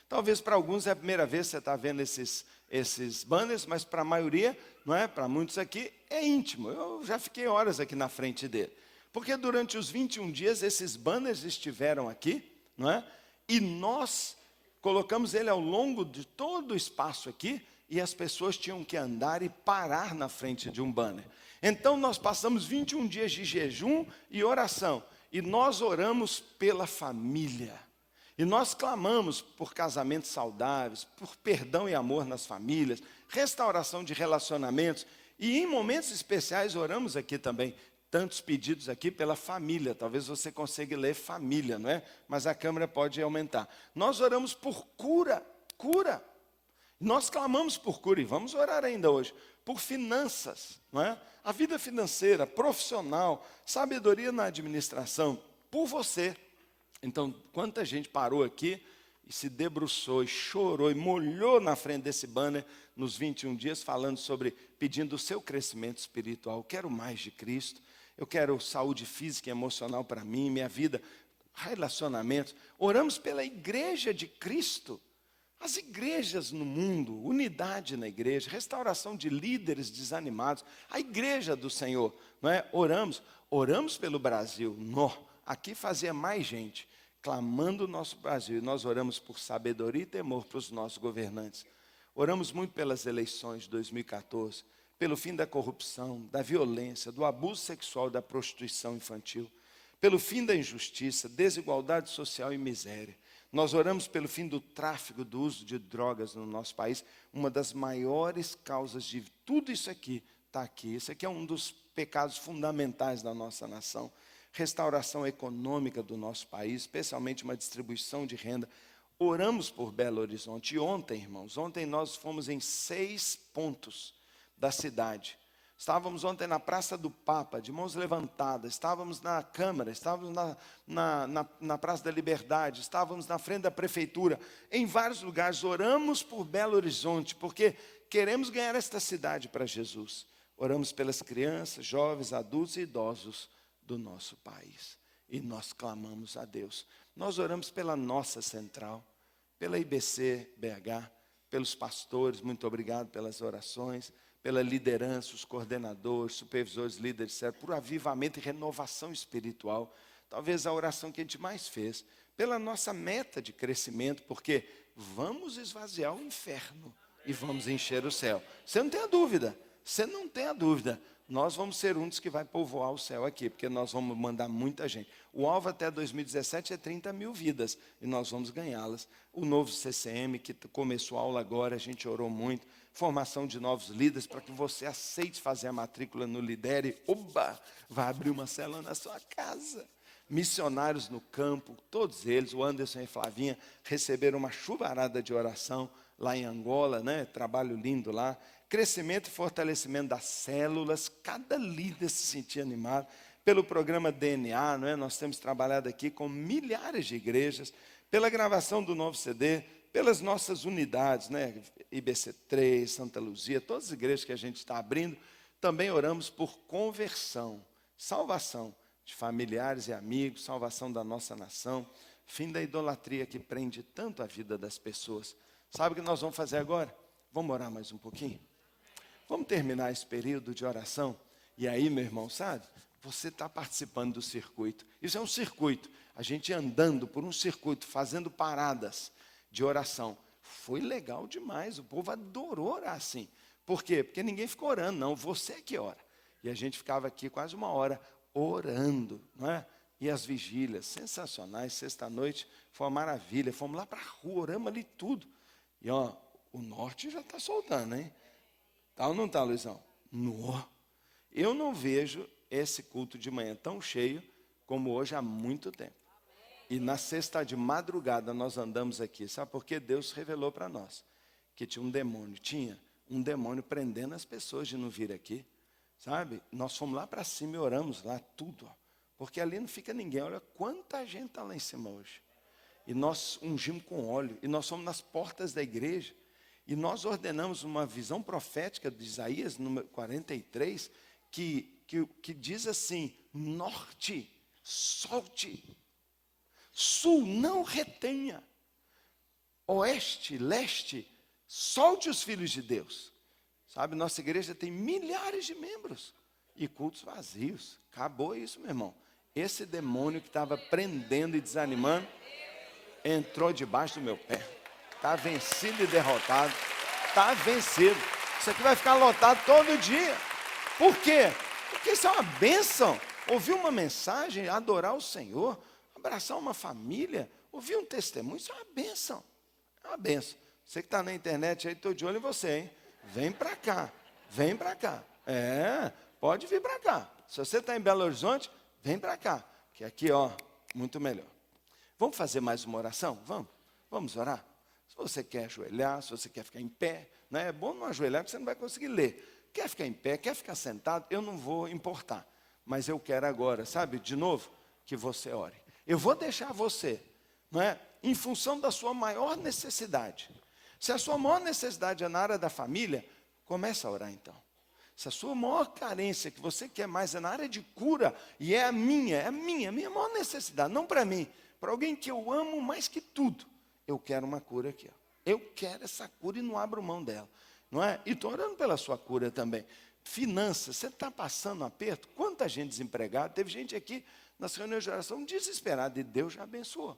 Talvez para alguns é a primeira vez que você está vendo esses banners, mas para a maioria, não é? Para muitos aqui, é íntimo. Eu já fiquei horas aqui na frente dele. Porque durante os 21 dias, esses banners estiveram aqui, não é? E nós colocamos ele ao longo de todo o espaço aqui, e as pessoas tinham que andar e parar na frente de um banner. Então nós passamos 21 dias de jejum e oração, e nós oramos pela família. E nós clamamos por casamentos saudáveis, por perdão e amor nas famílias, restauração de relacionamentos. E em momentos especiais oramos aqui também, tantos pedidos aqui pela família. Talvez você consiga ler família, não é? Mas a câmera pode aumentar. Nós oramos por cura. Nós clamamos por cura, e vamos orar ainda hoje, por finanças, não é? A vida financeira, profissional, sabedoria na administração, por você. Então, quanta gente parou aqui e se debruçou, e chorou, e molhou na frente desse banner, nos 21 dias, falando sobre, pedindo o seu crescimento espiritual. Eu quero mais de Cristo, eu quero saúde física e emocional para mim, minha vida, relacionamentos. Oramos pela igreja de Cristo. As igrejas no mundo, unidade na igreja, restauração de líderes desanimados, a igreja do Senhor, não é? Oramos pelo Brasil. Aqui fazia mais gente, clamando o nosso Brasil, e nós oramos por sabedoria e temor para os nossos governantes. Oramos muito pelas eleições de 2014, pelo fim da corrupção, da violência, do abuso sexual, da prostituição infantil, pelo fim da injustiça, desigualdade social e miséria. Nós oramos pelo fim do tráfico, do uso de drogas no nosso país. Uma das maiores causas de tudo isso aqui está aqui. Isso aqui é um dos pecados fundamentais da nossa nação. Restauração econômica do nosso país, especialmente uma distribuição de renda. Oramos por Belo Horizonte. E ontem, irmãos, nós fomos em 6 pontos da cidade. Estávamos ontem na Praça do Papa, de mãos levantadas, estávamos na Câmara, estávamos na Praça da Liberdade, estávamos na frente da Prefeitura, em vários lugares. Oramos por Belo Horizonte, porque queremos ganhar esta cidade para Jesus. Oramos pelas crianças, jovens, adultos e idosos do nosso país. E nós clamamos a Deus. Nós oramos pela nossa central, pela IBC BH, pelos pastores, muito obrigado pelas orações, pela liderança, os coordenadores, supervisores, líderes, por avivamento e renovação espiritual. Talvez a oração que a gente mais fez, pela nossa meta de crescimento, porque vamos esvaziar o inferno e vamos encher o céu. Você não tem a dúvida, nós vamos ser um dos que vai povoar o céu aqui, porque nós vamos mandar muita gente. O alvo até 2017 é 30 mil vidas, e nós vamos ganhá-las. O novo CCM, que começou a aula agora, a gente orou muito. Formação de novos líderes, para que você aceite fazer a matrícula no Lidere. Vai abrir uma célula na sua casa. Missionários no campo, todos eles, o Anderson e a Flavinha, receberam uma chuvarada de oração lá em Angola, né? Trabalho lindo lá. Crescimento e fortalecimento das células, cada líder se sentia animado. Pelo programa DNA, não é? Nós temos trabalhado aqui com milhares de igrejas, pela gravação do novo CD, pelas nossas unidades, né? IBC3, Santa Luzia, todas as igrejas que a gente está abrindo. Também oramos por conversão, salvação de familiares e amigos, salvação da nossa nação, fim da idolatria que prende tanto a vida das pessoas. Sabe o que nós vamos fazer agora? Vamos orar mais um pouquinho? Vamos terminar esse período de oração? E aí, meu irmão, sabe? Você está participando do circuito. Isso é um circuito. A gente andando por um circuito, fazendo paradas de oração. Foi legal demais. O povo adorou orar assim. Por quê? Porque ninguém ficou orando, não. Você que ora. E a gente ficava aqui quase uma hora orando, não é? E as vigílias sensacionais. Sexta-noite foi uma maravilha. Fomos lá para a rua, oramos ali tudo. E ó, o norte já está soltando, hein? Tá ou não está, Luizão? Eu não vejo esse culto de manhã tão cheio como hoje há muito tempo. E na sexta de madrugada nós andamos aqui. Sabe por quê? Deus revelou para nós que tinha um demônio prendendo as pessoas de não vir aqui. Sabe? Nós fomos lá para cima e oramos lá tudo. Ó, porque ali não fica ninguém. Olha quanta gente está lá em cima hoje. E nós ungimos com óleo. E nós fomos nas portas da igreja. E nós ordenamos uma visão profética de Isaías, número 43, que diz assim: norte, solte, sul, não retenha. oeste, leste, solte os filhos de Deus. Sabe, nossa igreja tem milhares de membros e cultos vazios. Acabou isso, meu irmão. Esse demônio que estava prendendo e desanimando, entrou debaixo do meu pé. Está vencido e derrotado. Está vencido. Isso aqui vai ficar lotado todo dia. Por quê? Porque isso é uma bênção. Ouvir uma mensagem, adorar o Senhor, abraçar uma família, ouvir um testemunho, isso é uma bênção. É uma bênção. Você que está na internet aí, estou de olho em você, hein? Vem para cá. Vem para cá. Pode vir para cá. Se você está em Belo Horizonte, vem para cá. Que aqui, ó, muito melhor. Vamos fazer mais uma oração? Vamos orar? Se você quer ajoelhar, se você quer ficar em pé, né? É bom não ajoelhar, porque você não vai conseguir ler. Quer ficar em pé, quer ficar sentado, eu não vou importar. Mas eu quero agora, sabe, de novo, que você ore. Eu vou deixar você, não é? Em função da sua maior necessidade. Se a sua maior necessidade é na área da família, comece a orar então. Se a sua maior carência, que você quer mais, é na área de cura, e é a minha maior necessidade, não para mim, para alguém que eu amo mais que tudo, eu quero uma cura aqui. Ó. Eu quero essa cura e não abro mão dela. Não é? E estou orando pela sua cura também. Finanças, você está passando um aperto? Quanta gente desempregada? Teve gente aqui nas reuniões de oração desesperada e Deus já abençoou.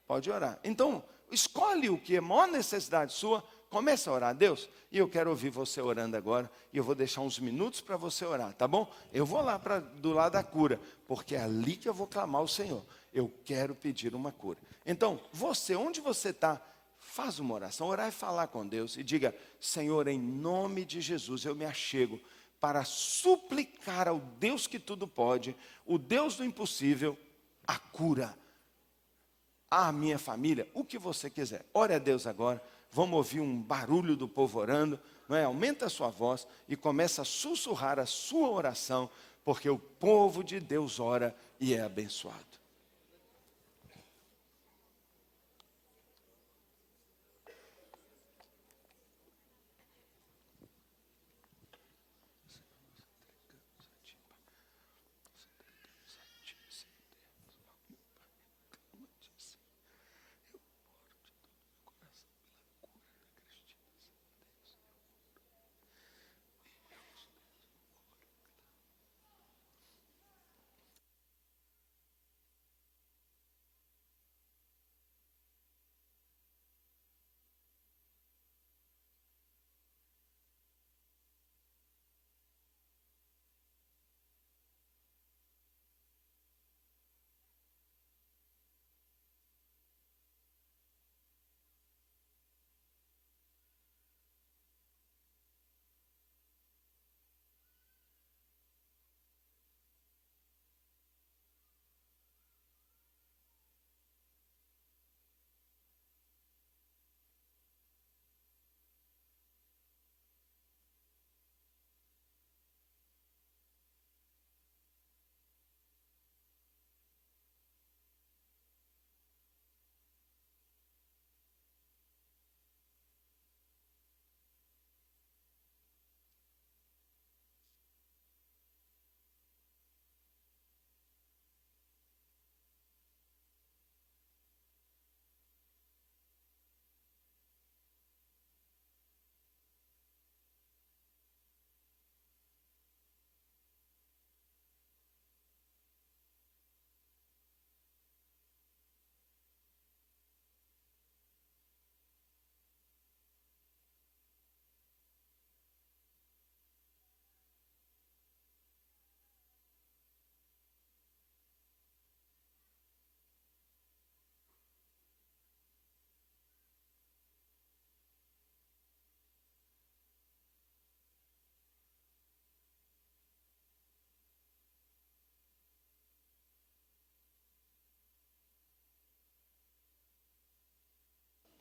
Pode orar. Então, escolhe o que é a maior necessidade sua, comece a orar a Deus. E eu quero ouvir você orando agora. E eu vou deixar uns minutos para você orar, tá bom? Eu vou lá do lado da cura, porque é ali que eu vou clamar ao Senhor. Eu quero pedir uma cura. Então, você, onde você está, faz uma oração, orar e falar com Deus. E diga, Senhor, em nome de Jesus, eu me achego para suplicar ao Deus que tudo pode, o Deus do impossível, a cura. A minha família, o que você quiser. Ore a Deus agora. Vamos ouvir um barulho do povo orando. Não é? Aumenta a sua voz e começa a sussurrar a sua oração, porque o povo de Deus ora e é abençoado.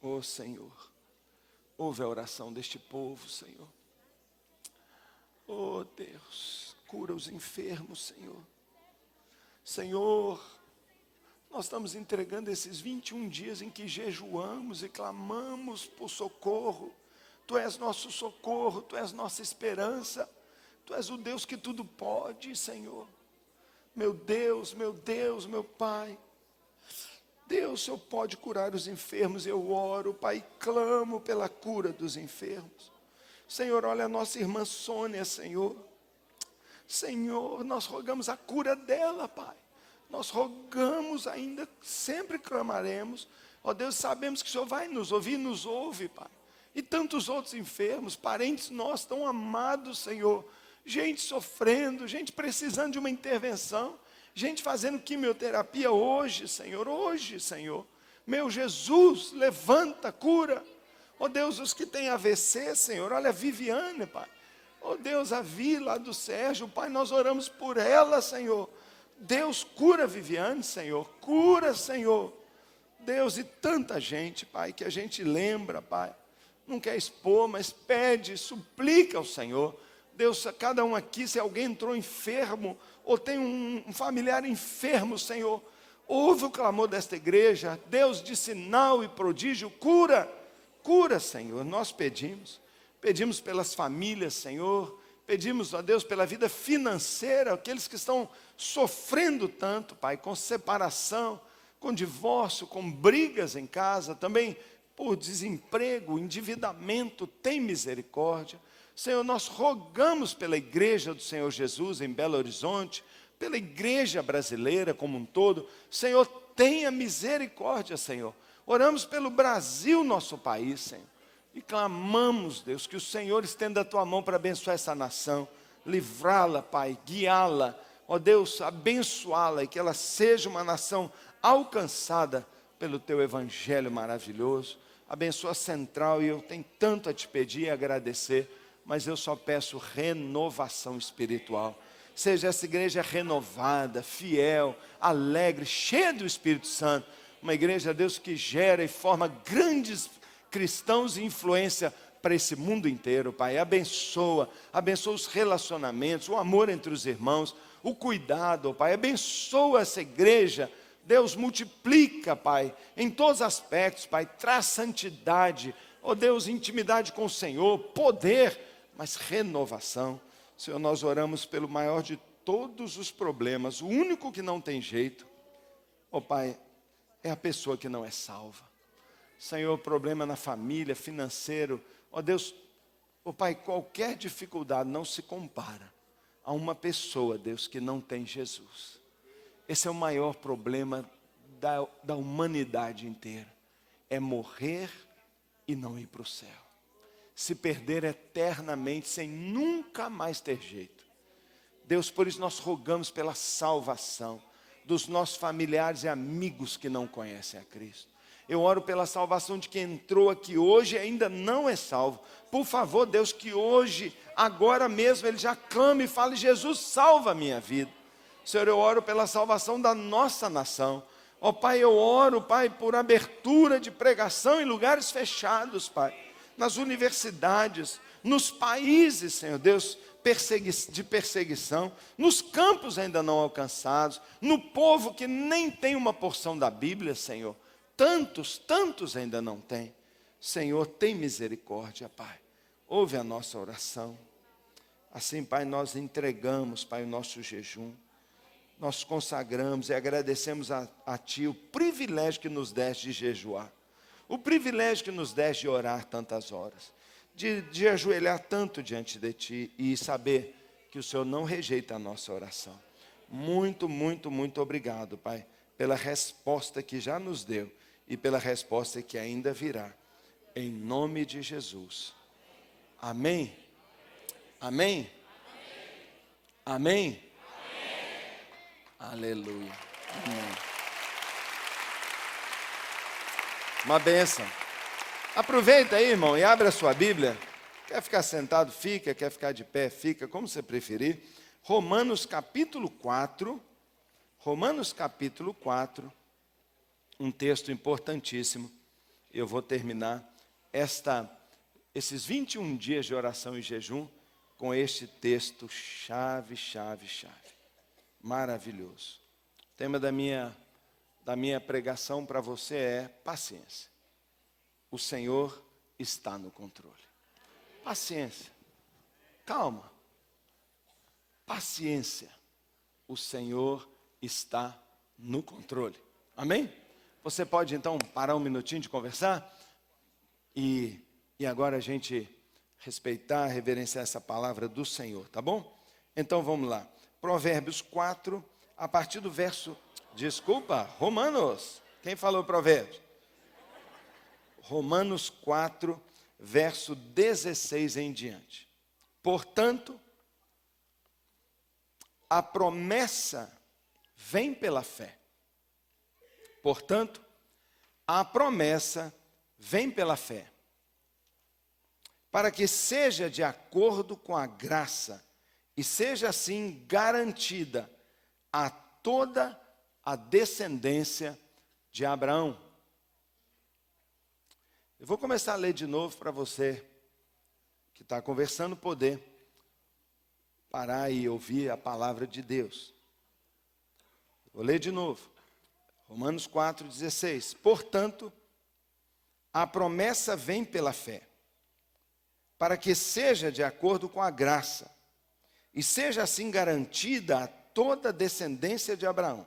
Ó Senhor, ouve a oração deste povo, Senhor. Ó Deus, cura os enfermos, Senhor. Senhor, nós estamos entregando esses 21 dias em que jejuamos e clamamos por socorro. Tu és nosso socorro, Tu és nossa esperança. Tu és o Deus que tudo pode, Senhor. Meu Deus, meu Pai. Deus, o Senhor pode curar os enfermos. Eu oro, Pai, e clamo pela cura dos enfermos. Senhor, olha a nossa irmã Sônia, Senhor. Senhor, nós rogamos a cura dela, Pai. Nós rogamos ainda, sempre clamaremos. Ó Deus, sabemos que o Senhor vai nos ouvir, nos ouve, Pai. E tantos outros enfermos, parentes nossos tão amados, Senhor. Gente sofrendo, gente precisando de uma intervenção. Gente fazendo quimioterapia hoje, Senhor, hoje, Senhor. Meu Jesus, levanta, cura. Ó Deus, os que têm AVC, Senhor, olha a Viviane, Pai. Ó Deus, a Vi lá do Sérgio, Pai, nós oramos por ela, Senhor. Deus, cura a Viviane, Senhor, cura, Senhor. Deus, e tanta gente, Pai, que a gente lembra, Pai. Não quer expor, mas pede, suplica ao Senhor. Deus, cada um aqui, se alguém entrou enfermo, ou tem um familiar enfermo, Senhor, ouve o clamor desta igreja. Deus, de sinal e prodígio, cura, cura, Senhor, nós pedimos pelas famílias, Senhor, pedimos a Deus pela vida financeira, aqueles que estão sofrendo tanto, Pai, com separação, com divórcio, com brigas em casa, também por desemprego, endividamento, tem misericórdia. Senhor, nós rogamos pela igreja do Senhor Jesus em Belo Horizonte, pela igreja brasileira como um todo. Senhor, tenha misericórdia, Senhor. Oramos pelo Brasil, nosso país, Senhor. E clamamos, Deus, que o Senhor estenda a tua mão para abençoar essa nação, livrá-la, Pai, guiá-la, ó Deus, abençoá-la e que ela seja uma nação alcançada pelo teu evangelho maravilhoso. Abençoa a Central, e eu tenho tanto a te pedir e agradecer, mas eu só peço renovação espiritual. Seja essa igreja renovada, fiel, alegre, cheia do Espírito Santo, uma igreja, Deus, que gera e forma grandes cristãos e influência para esse mundo inteiro, Pai. Abençoa os relacionamentos, o amor entre os irmãos, o cuidado, Pai. Abençoa essa igreja, Deus, multiplica, Pai, em todos os aspectos, Pai. Traz santidade, ó Deus, intimidade com o Senhor, poder, mas renovação. Senhor, nós oramos pelo maior de todos os problemas, o único que não tem jeito, ó Pai, é a pessoa que não é salva. Senhor, problema na família, financeiro, ó Deus, ó Pai, qualquer dificuldade não se compara a uma pessoa, Deus, que não tem Jesus. Esse é o maior problema da humanidade inteira, é morrer e não ir para o céu. Se perder eternamente, sem nunca mais ter jeito. Deus, por isso nós rogamos pela salvação dos nossos familiares e amigos que não conhecem a Cristo. Eu oro pela salvação de quem entrou aqui hoje e ainda não é salvo. Por favor, Deus, que hoje, agora mesmo, ele já clame e fale: Jesus, salva a minha vida. Senhor, eu oro pela salvação da nossa nação. Ó Pai, eu oro, Pai, por abertura de pregação em lugares fechados, Pai. Nas universidades, nos países, Senhor Deus, de perseguição, nos campos ainda não alcançados, no povo que nem tem uma porção da Bíblia, Senhor. Tantos ainda não têm. Senhor, tem misericórdia, Pai. Ouve a nossa oração. Assim, Pai, nós entregamos, Pai, o nosso jejum. Nós consagramos e agradecemos a Ti o privilégio que nos deste de jejuar. O privilégio que nos deste de orar tantas horas. De ajoelhar tanto diante de Ti e saber que o Senhor não rejeita a nossa oração. Muito, muito, muito obrigado, Pai, pela resposta que já nos deu e pela resposta que ainda virá. Em nome de Jesus. Amém? Amém? Amém? Aleluia. Amém. Uma bênção. Aproveita aí, irmão, e abre a sua Bíblia. Quer ficar sentado? Fica. Quer ficar de pé? Fica, como você preferir. Romanos capítulo 4. Romanos capítulo 4. Um texto importantíssimo. Eu vou terminar esses 21 dias de oração e jejum com este texto chave. Maravilhoso. O tema da minha pregação para você é paciência. O Senhor está no controle. Paciência. Calma. Paciência. O Senhor está no controle. Amém? Você pode então parar um minutinho de conversar? E agora a gente respeitar, reverenciar essa palavra do Senhor, tá bom? Então vamos lá. Provérbios 4, a partir do verso... Desculpa, Romanos. Quem falou Provérbios? Romanos 4, verso 16 em diante. Portanto, a promessa vem pela fé. Portanto, a promessa vem pela fé, para que seja de acordo com a graça e seja assim garantida a toda a descendência de Abraão. Eu vou começar a ler de novo para você que está conversando poder parar e ouvir a palavra de Deus. Vou ler de novo. Romanos 4,16. Portanto, a promessa vem pela fé, para que seja de acordo com a graça, e seja assim garantida a toda a descendência de Abraão,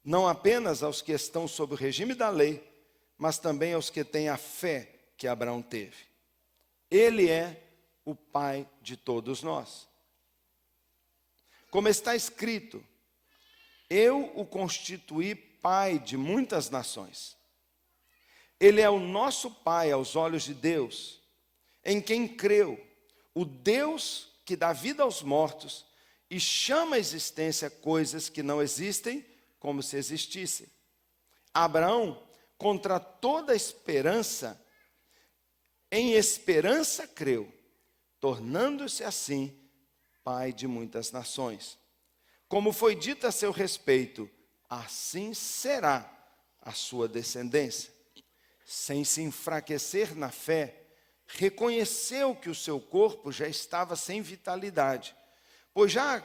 não apenas aos que estão sob o regime da lei, mas também aos que têm a fé que Abraão teve. Ele é o pai de todos nós. Como está escrito, eu o constituí pai de muitas nações. Ele é o nosso pai aos olhos de Deus, em quem creu, o Deus que dá vida aos mortos e chama à existência coisas que não existem como se existissem. Abraão, contra toda esperança, em esperança creu, tornando-se assim pai de muitas nações. Como foi dito a seu respeito, assim será a sua descendência. Sem se enfraquecer na fé, reconheceu que o seu corpo já estava sem vitalidade, pois já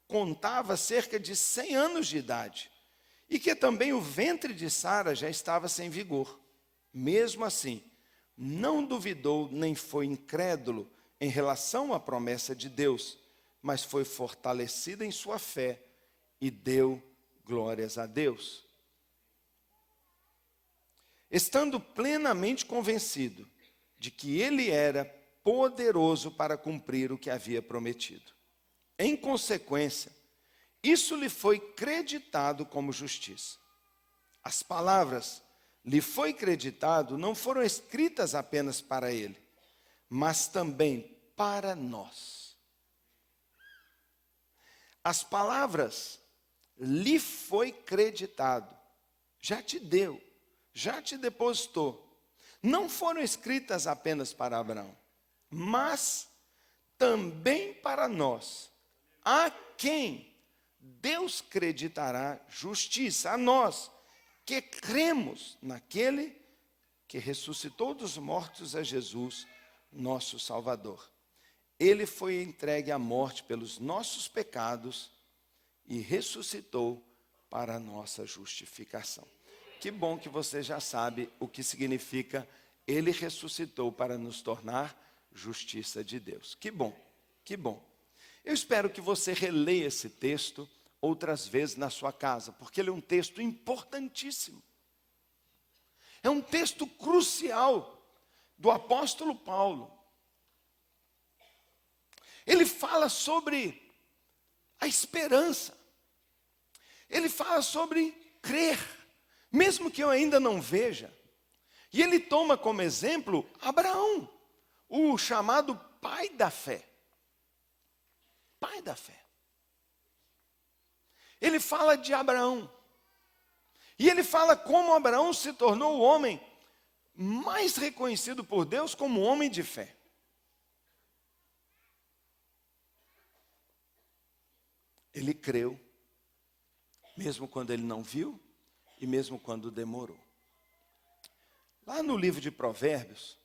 contava cerca de 100 anos de idade, e que também o ventre de Sara já estava sem vigor. Mesmo assim, não duvidou nem foi incrédulo em relação à promessa de Deus, mas foi fortalecida em sua fé e deu glórias a Deus. Estando plenamente convencido de que ele era poderoso para cumprir o que havia prometido. Em consequência, isso lhe foi creditado como justiça. As palavras lhe foi creditado não foram escritas apenas para ele, mas também para nós. As palavras lhe foi creditado, já te deu, já te depositou. Não foram escritas apenas para Abraão, mas também para nós, a quem Deus creditará justiça, a nós que cremos naquele que ressuscitou dos mortos, a Jesus, nosso Salvador. Ele foi entregue à morte pelos nossos pecados e ressuscitou para a nossa justificação. Que bom que você já sabe o que significa ele ressuscitou para nos tornar justiça de Deus. Que bom, que bom. Eu espero que você releia esse texto outras vezes na sua casa, porque ele é um texto importantíssimo. É um texto crucial do apóstolo Paulo. Ele fala sobre a esperança. Ele fala sobre crer, mesmo que eu ainda não veja. E ele toma como exemplo Abraão, o chamado pai da fé. Pai da fé. Ele fala de Abraão. E ele fala como Abraão se tornou o homem mais reconhecido por Deus como homem de fé. Ele creu, mesmo quando ele não viu e mesmo quando demorou. Lá no livro de Provérbios,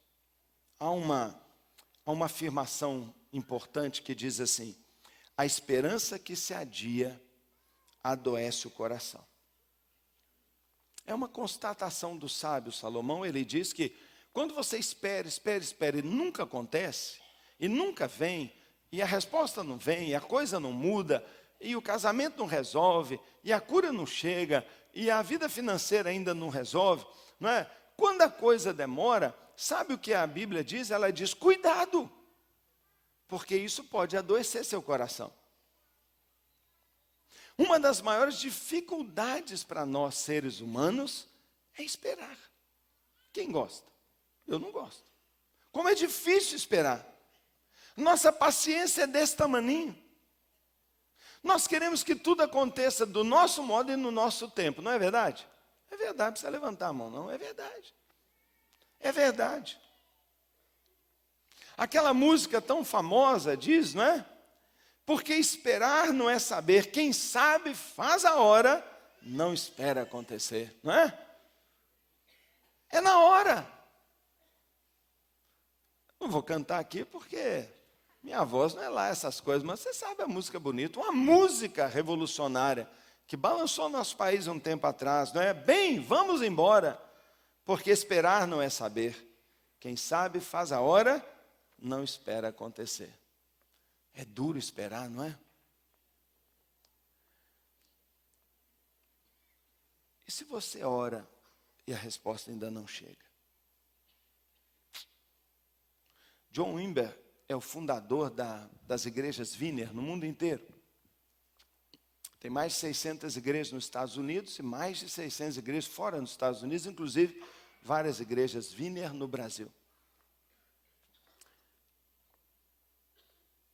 há uma afirmação importante que diz assim: a esperança que se adia adoece o coração. É uma constatação do sábio Salomão. Ele diz que quando você espera, e nunca acontece, e nunca vem, e a resposta não vem, e a coisa não muda, e o casamento não resolve, e a cura não chega, e a vida financeira ainda não resolve, não é? Quando a coisa demora, sabe o que a Bíblia diz? Ela diz, cuidado, porque isso pode adoecer seu coração. Uma das maiores dificuldades para nós, seres humanos, é esperar. Quem gosta? Eu não gosto. Como é difícil esperar. Nossa paciência é desse tamaninho. Nós queremos que tudo aconteça do nosso modo e no nosso tempo, não é verdade? É verdade, não precisa levantar a mão, não, é verdade. É verdade. Aquela música tão famosa diz, não é? Porque esperar não é saber, quem sabe faz a hora, não espera acontecer, não é? É na hora. Não vou cantar aqui porque minha voz não é lá essas coisas, mas você sabe a música bonita, uma música revolucionária que balançou nosso país um tempo atrás, não é? Bem, vamos embora, porque esperar não é saber. Quem sabe faz a hora, não espera acontecer. É duro esperar, não é? E se você ora e a resposta ainda não chega? John Wimber é o fundador das igrejas Wiener no mundo inteiro. Tem mais de 600 igrejas nos Estados Unidos e mais de 600 igrejas fora dos Estados Unidos, inclusive várias igrejas Wiener no Brasil.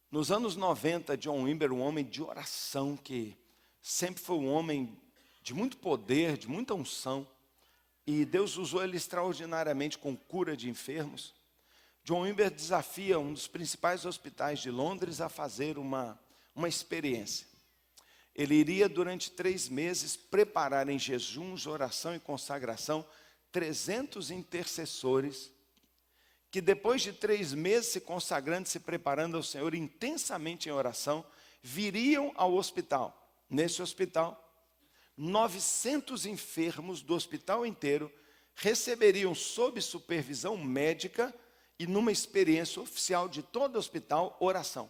Nos anos 90, John Wimber, um homem de oração, que sempre foi um homem de muito poder, de muita unção, e Deus usou ele extraordinariamente com cura de enfermos. John Wimber desafia um dos principais hospitais de Londres a fazer uma experiência. Ele iria, durante 3 meses, preparar em jejuns, oração e consagração 300 intercessores que depois de 3 meses se consagrando, se preparando ao Senhor intensamente em oração, viriam ao hospital. Nesse hospital, 900 enfermos do hospital inteiro receberiam sob supervisão médica e numa experiência oficial de todo o hospital, oração.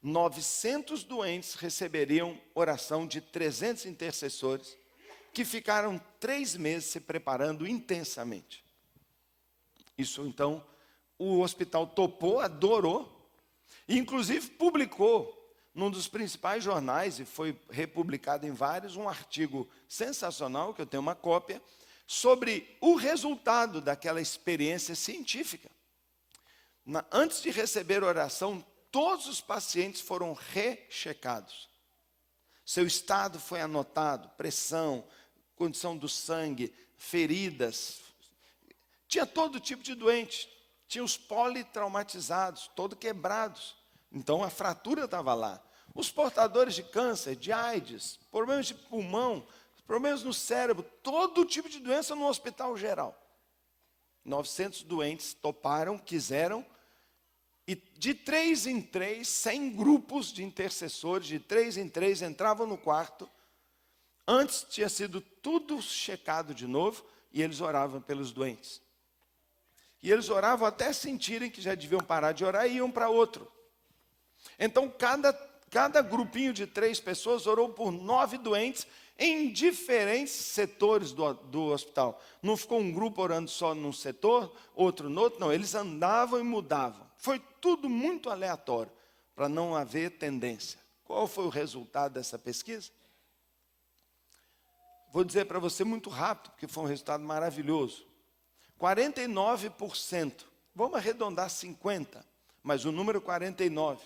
900 doentes receberiam oração de 300 intercessores que ficaram 3 meses se preparando intensamente. Isso, então, o hospital topou, adorou, e inclusive publicou num dos principais jornais, e foi republicado em vários, um artigo sensacional, que eu tenho uma cópia, sobre o resultado daquela experiência científica. Antes de receber oração, todos os pacientes foram rechecados. Seu estado foi anotado, pressão, condição do sangue, feridas. Tinha todo tipo de doente. Tinha os politraumatizados, todos quebrados. Então a fratura estava lá. Os portadores de câncer, de AIDS, problemas de pulmão, problemas no cérebro, todo tipo de doença no hospital geral. 900 doentes toparam, quiseram, e de 3 em 3, 100 grupos de intercessores, de 3 em 3, entravam no quarto. Antes tinha sido tudo checado de novo, e eles oravam pelos doentes. E eles oravam até sentirem que já deviam parar de orar e iam para outro. Então, cada grupinho de 3 pessoas orou por 9 doentes em diferentes setores do hospital. Não ficou um grupo orando só num setor, outro no outro, não. Eles andavam e mudavam. Foi tudo muito aleatório, para não haver tendência. Qual foi o resultado dessa pesquisa? Vou dizer para você muito rápido, porque foi um resultado maravilhoso. 49%, vamos arredondar 50%, mas o número 49%.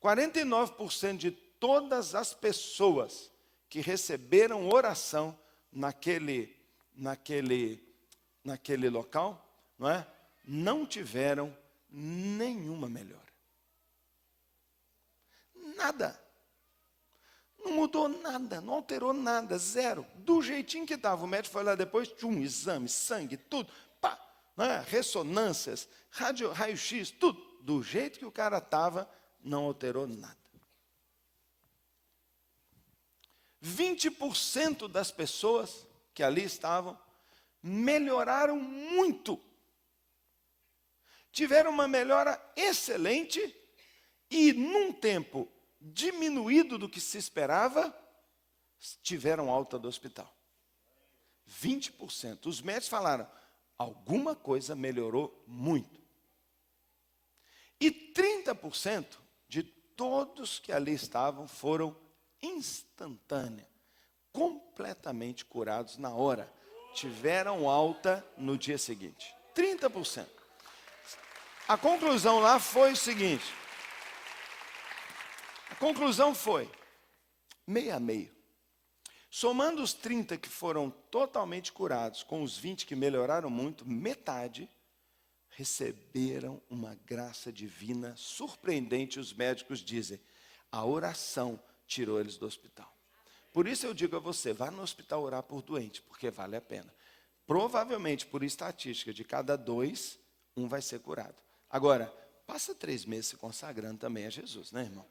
49% de todas as pessoas que receberam oração naquele local, não tiveram nenhuma melhora. Nada. Não mudou nada, não alterou nada, zero. Do jeitinho que estava, o médico foi lá depois, exame, sangue, tudo, pá, ressonâncias, raio-x, tudo. Do jeito que o cara estava, não alterou nada. 20% das pessoas que ali estavam melhoraram muito. Tiveram uma melhora excelente e, num tempo diminuído do que se esperava, tiveram alta do hospital. 20%. Os médicos falaram, alguma coisa melhorou muito. E 30% de todos que ali estavam foram instantâneos, completamente curados na hora. Tiveram alta no dia seguinte. 30%. A conclusão lá foi o seguinte. A conclusão foi meio a meio. Somando os 30 que foram totalmente curados com os 20 que melhoraram muito, metade receberam uma graça divina surpreendente. Os médicos dizem, a oração tirou eles do hospital. Por isso eu digo a você, vá no hospital orar por doente, porque vale a pena. Provavelmente, por estatística, de cada 2, 1 vai ser curado. Agora, passa 3 meses se consagrando também a Jesus, né, irmão?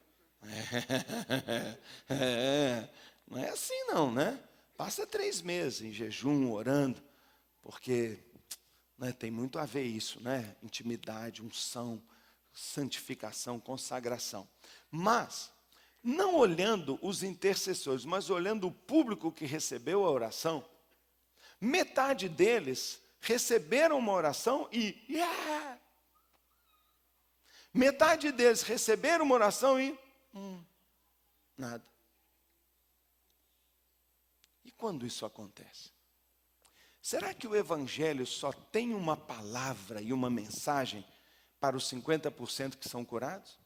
Não é assim não, né? Passa 3 meses em jejum, orando, porque tem muito a ver isso, né? Intimidade, unção, santificação, consagração. Mas, não olhando os intercessores, mas olhando o público que recebeu a oração, metade deles receberam uma oração e... Metade deles receberam uma oração e... nada. E quando isso acontece? Será que o Evangelho só tem uma palavra e uma mensagem para os 50% que são curados?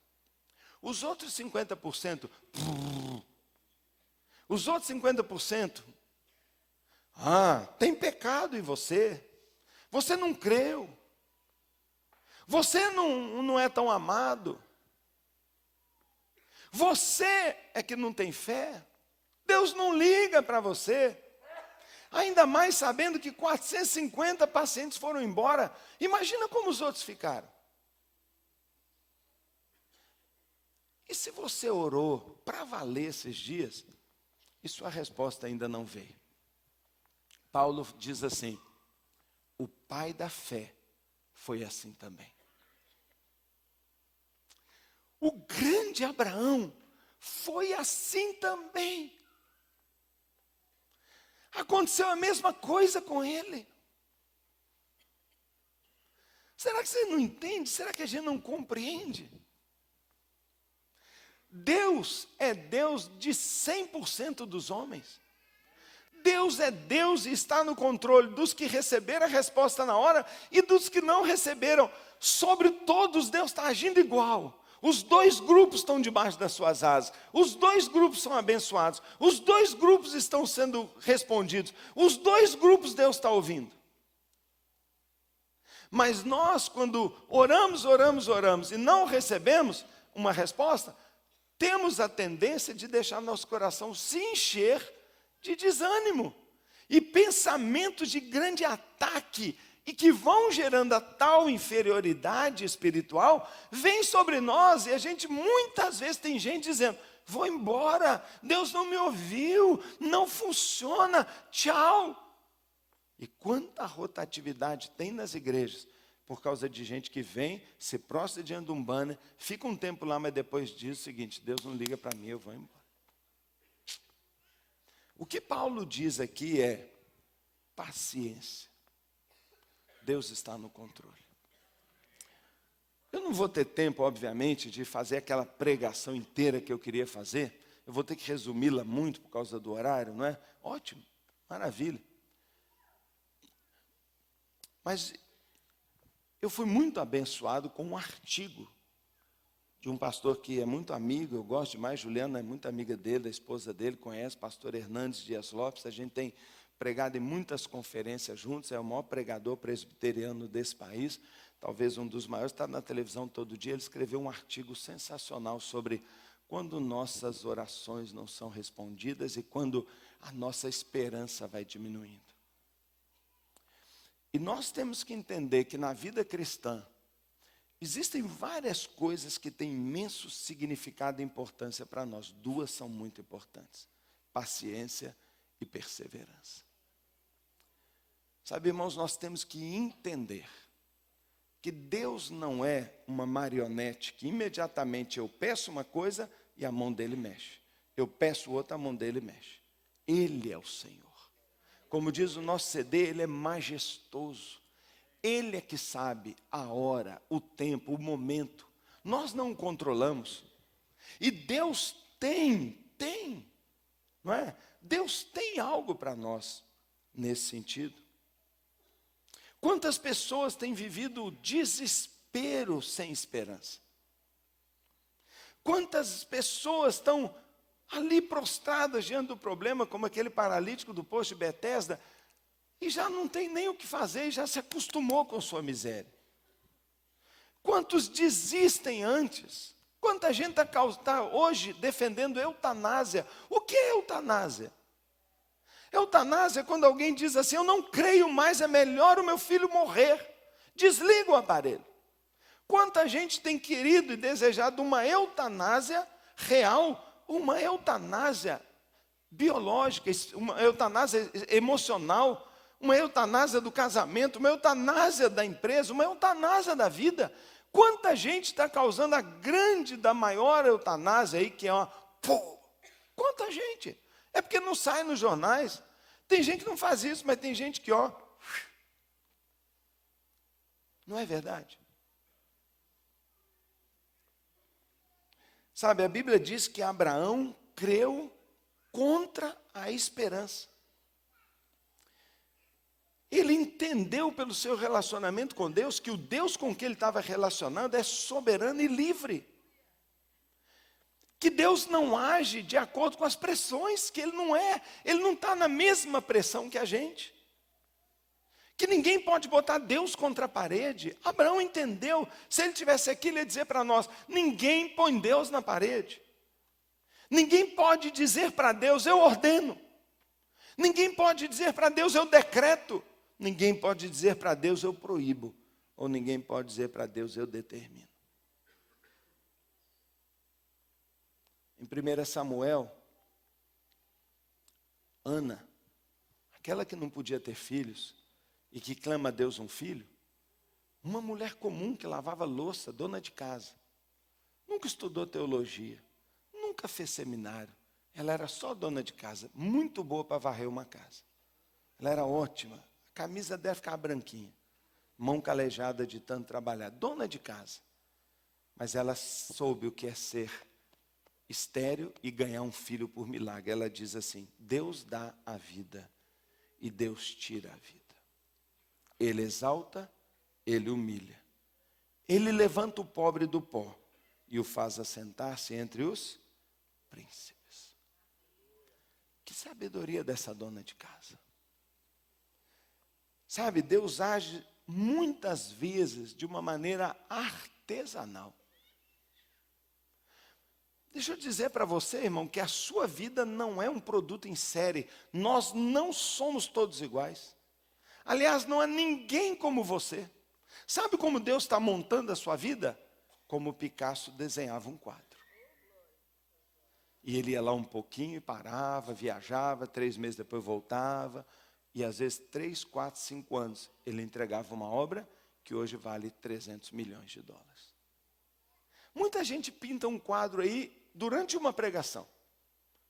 Os outros 50%, os outros 50%, tem pecado em você, você não creu, você não é tão amado, você é que não tem fé, Deus não liga para você. Ainda mais sabendo que 450 pacientes foram embora. Imagina como os outros ficaram. E se você orou para valer esses dias, e sua resposta ainda não veio? Paulo diz assim, o pai da fé foi assim também. O grande Abraão foi assim também. Aconteceu a mesma coisa com ele. Será que você não entende? Será que a gente não compreende? Deus é Deus de 100% dos homens. Deus é Deus e está no controle dos que receberam a resposta na hora e dos que não receberam. Sobre todos Deus está agindo igual. Os 2 grupos estão debaixo das suas asas. Os 2 grupos são abençoados. Os 2 grupos estão sendo respondidos. Os 2 grupos Deus está ouvindo. Mas nós, quando oramos e não recebemos uma resposta, temos a tendência de deixar nosso coração se encher de desânimo. E pensamentos de grande ataque e que vão gerando a tal inferioridade espiritual, vem sobre nós e a gente muitas vezes tem gente dizendo, vou embora, Deus não me ouviu, não funciona, tchau. E quanta rotatividade tem nas igrejas, por causa de gente que vem, se prostra diante de um banner, fica um tempo lá, mas depois diz o seguinte, Deus não liga para mim, eu vou embora. O que Paulo diz aqui é paciência. Deus está no controle. Eu não vou ter tempo, obviamente, de fazer aquela pregação inteira que eu queria fazer. Eu vou ter que resumi-la muito por causa do horário, não é? Ótimo, maravilha. Mas eu fui muito abençoado com um artigo de um pastor que é muito amigo, eu gosto demais, Juliana é muito amiga dele, a esposa dele, conhece, pastor Hernandes Dias Lopes, a gente tem pregado em muitas conferências juntos, é o maior pregador presbiteriano desse país, talvez um dos maiores, está na televisão todo dia. Ele escreveu um artigo sensacional sobre quando nossas orações não são respondidas e quando a nossa esperança vai diminuindo. E nós temos que entender que na vida cristã, existem várias coisas que têm imenso significado e importância para nós. 2 são muito importantes, paciência e perseverança. Sabe, irmãos, nós temos que entender que Deus não é uma marionete que imediatamente eu peço uma coisa e a mão dele mexe. Eu peço outra, a mão dele mexe. Ele é o Senhor. Como diz o nosso CD, ele é majestoso. Ele é que sabe a hora, o tempo, o momento. Nós não o controlamos. E Deus tem, não é? Deus tem algo para nós nesse sentido. Quantas pessoas têm vivido o desespero sem esperança? Quantas pessoas estão ali prostradas diante do problema, como aquele paralítico do poço de Betesda, e já não tem nem o que fazer, e já se acostumou com sua miséria. Quantos desistem antes? Quanta gente está hoje defendendo eutanásia. O que é eutanásia? Eutanásia é quando alguém diz assim, eu não creio mais, é melhor o meu filho morrer. Desliga o aparelho. Quanta gente tem querido e desejado uma eutanásia real, uma eutanásia biológica, uma eutanásia emocional, uma eutanásia do casamento, uma eutanásia da empresa, uma eutanásia da vida. Quanta gente está causando da maior eutanásia aí, que é uma... Quanta gente? É porque não sai nos jornais. Tem gente que não faz isso, mas tem gente que, não é verdade? Sabe, a Bíblia diz que Abraão creu contra a esperança. Ele entendeu pelo seu relacionamento com Deus que o Deus com quem ele estava relacionando é soberano e livre. Que Deus não age de acordo com as pressões, que Ele não está na mesma pressão que a gente. Que ninguém pode botar Deus contra a parede. Abraão entendeu, se ele estivesse aqui, ele ia dizer para nós, ninguém põe Deus na parede. Ninguém pode dizer para Deus, eu ordeno. Ninguém pode dizer para Deus, eu decreto. Ninguém pode dizer para Deus, eu proíbo. Ou ninguém pode dizer para Deus, eu determino. Em 1 Samuel, Ana, aquela que não podia ter filhos e que clama a Deus um filho, uma mulher comum que lavava louça, dona de casa, nunca estudou teologia, nunca fez seminário, ela era só dona de casa, muito boa para varrer uma casa. Ela era ótima, a camisa deve ficar branquinha, mão calejada de tanto trabalhar, dona de casa. Mas ela soube o que é ser estéril e ganhar um filho por milagre. Ela diz assim, Deus dá a vida e Deus tira a vida. Ele exalta, Ele humilha. Ele levanta o pobre do pó e o faz assentar-se entre os príncipes. Que sabedoria dessa dona de casa. Sabe, Deus age muitas vezes de uma maneira artesanal. Deixa eu dizer para você, irmão, que a sua vida não é um produto em série. Nós não somos todos iguais. Aliás, não há ninguém como você. Sabe como Deus está montando a sua vida? Como Picasso desenhava um quadro. E ele ia lá um pouquinho e parava, viajava, 3 meses depois voltava. E às vezes 3, 4, 5 anos ele entregava uma obra que hoje vale 300 milhões de dólares. Muita gente pinta um quadro aí durante uma pregação.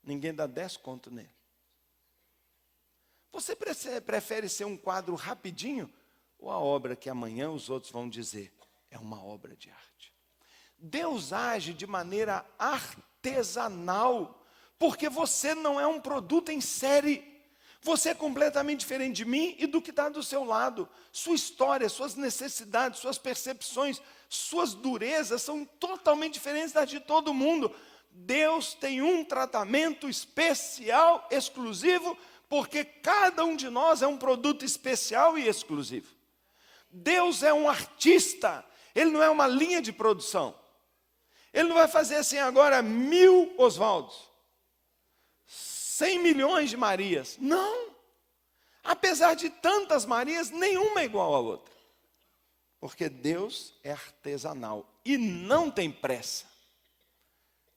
Ninguém dá 10 conto nele. Você prefere ser um quadro rapidinho ou a obra que amanhã os outros vão dizer é uma obra de arte? Deus age de maneira artesanal, porque você não é um produto em série. Você é completamente diferente de mim e do que está do seu lado. Sua história, suas necessidades, suas percepções, suas durezas são totalmente diferentes das de todo mundo. Deus tem um tratamento especial, exclusivo, porque cada um de nós é um produto especial e exclusivo. Deus é um artista, Ele não é uma linha de produção. Ele não vai fazer assim agora 1000 Osvaldos, 100 milhões de Marias. Não. Apesar de tantas Marias, nenhuma é igual à outra. Porque Deus é artesanal e não tem pressa.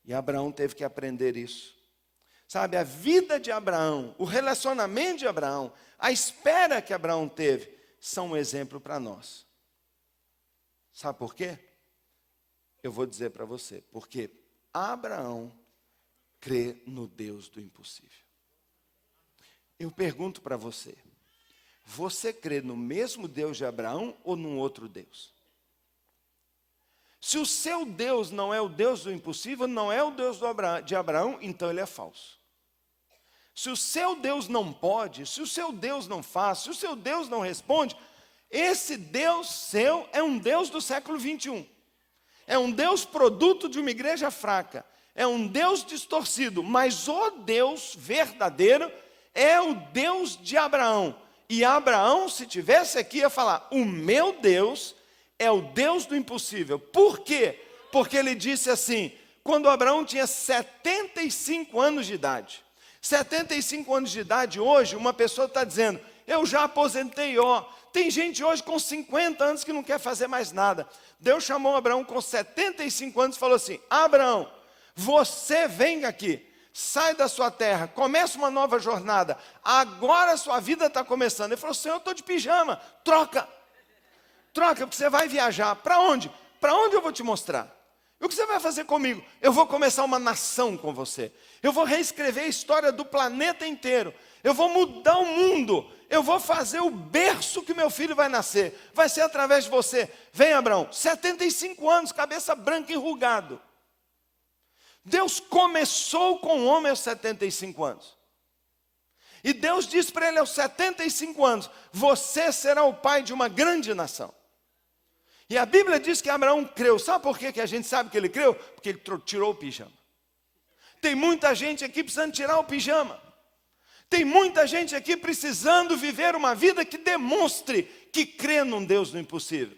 E Abraão teve que aprender isso. Sabe, a vida de Abraão, o relacionamento de Abraão, a espera que Abraão teve, são um exemplo para nós. Sabe por quê? Eu vou dizer para você. Porque Abraão crê no Deus do impossível. Eu pergunto para você, você crê no mesmo Deus de Abraão ou num outro Deus? Se o seu Deus não é o Deus do impossível, não é o Deus de Abraão, então ele é falso. Se o seu Deus não pode, se o seu Deus não faz, se o seu Deus não responde, esse Deus seu é um Deus do século 21. É um Deus produto de uma igreja fraca. É um Deus distorcido. Mas o Deus verdadeiro é o Deus de Abraão. E Abraão, se tivesse aqui, ia falar, o meu Deus é o Deus do impossível. Por quê? Porque ele disse assim, quando Abraão tinha 75 anos de idade. 75 anos de idade hoje, uma pessoa está dizendo, eu já aposentei, ó. Tem gente hoje com 50 anos que não quer fazer mais nada. Deus chamou Abraão com 75 anos e falou assim, Abraão, você vem aqui, sai da sua terra, começa uma nova jornada, agora a sua vida está começando. Ele falou, Senhor, eu estou de pijama, troca, porque você vai viajar. Para onde? Para onde eu vou te mostrar? E o que você vai fazer comigo? Eu vou começar uma nação com você. Eu vou reescrever a história do planeta inteiro. Eu vou mudar o mundo. Eu vou fazer o berço que meu filho vai nascer. Vai ser através de você. Vem, Abraão, 75 anos, cabeça branca, enrugado. Deus começou com o homem aos 75 anos. E Deus disse para ele aos 75 anos, você será o pai de uma grande nação. E a Bíblia diz que Abraão creu. Sabe por que a gente sabe que ele creu? Porque ele tirou o pijama. Tem muita gente aqui precisando tirar o pijama. Tem muita gente aqui precisando viver uma vida que demonstre que crê num Deus do impossível.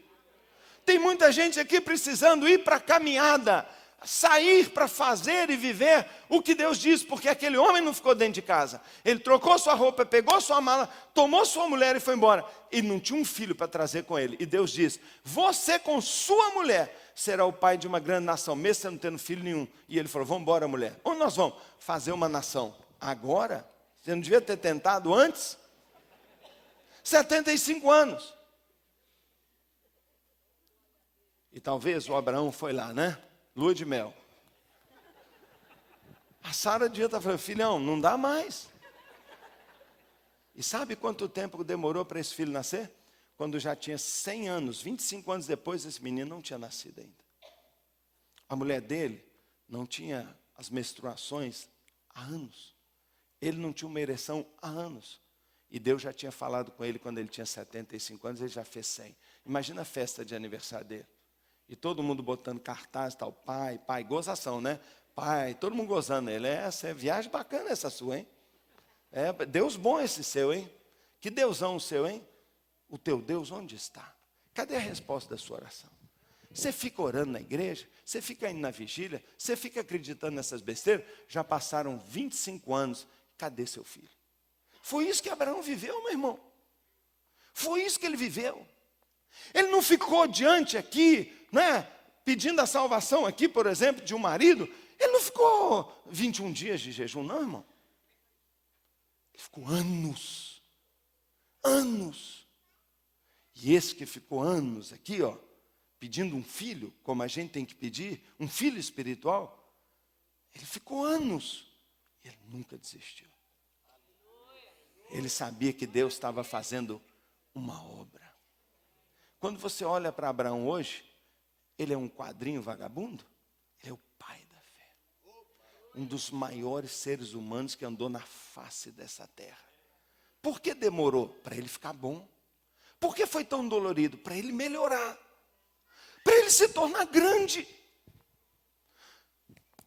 Tem muita gente aqui precisando ir para a caminhada, sair para fazer e viver o que Deus diz, porque aquele homem não ficou dentro de casa. Ele trocou sua roupa, pegou sua mala, tomou sua mulher e foi embora. E não tinha um filho para trazer com ele. E Deus diz, você com sua mulher será o pai de uma grande nação, mesmo você não tendo filho nenhum. E ele falou, vamos embora, mulher. Onde nós vamos? Fazer uma nação. Agora? Você não devia ter tentado antes? 75 anos. E talvez o Abraão foi lá, né? Lua de mel. A Sara devia estar falando, filhão, não dá mais. E sabe quanto tempo demorou para esse filho nascer? Quando já tinha 100 anos, 25 anos depois, esse menino não tinha nascido ainda. A mulher dele não tinha as menstruações há anos. Ele não tinha uma ereção há anos. E Deus já tinha falado com ele quando ele tinha 75 anos, ele já fez 100. Imagina a festa de aniversário dele. E todo mundo botando cartaz, tal, pai, gozação, né? Pai, todo mundo gozando ele. Essa é viagem bacana essa sua, hein? É, Deus bom esse seu, hein? Que Deusão o seu, hein? O teu Deus onde está? Cadê a resposta da sua oração? Você fica orando na igreja, você fica indo na vigília, você fica acreditando nessas besteiras, já passaram 25 anos, cadê seu filho? Foi isso que Abraão viveu, meu irmão. Foi isso que ele viveu. Ele não ficou diante aqui, né, pedindo a salvação aqui, por exemplo, de um marido. Ele não ficou 21 dias de jejum, não, irmão. Ele ficou anos. Anos. E esse que ficou anos aqui, ó, pedindo um filho, como a gente tem que pedir, um filho espiritual, ele ficou anos. E ele nunca desistiu. Ele sabia que Deus estava fazendo uma obra. Quando você olha para Abraão hoje, ele é um quadrinho vagabundo? Ele é o pai da fé. Um dos maiores seres humanos que andou na face dessa terra. Por que demorou? Para ele ficar bom. Por que foi tão dolorido? Para ele melhorar. Para ele se tornar grande.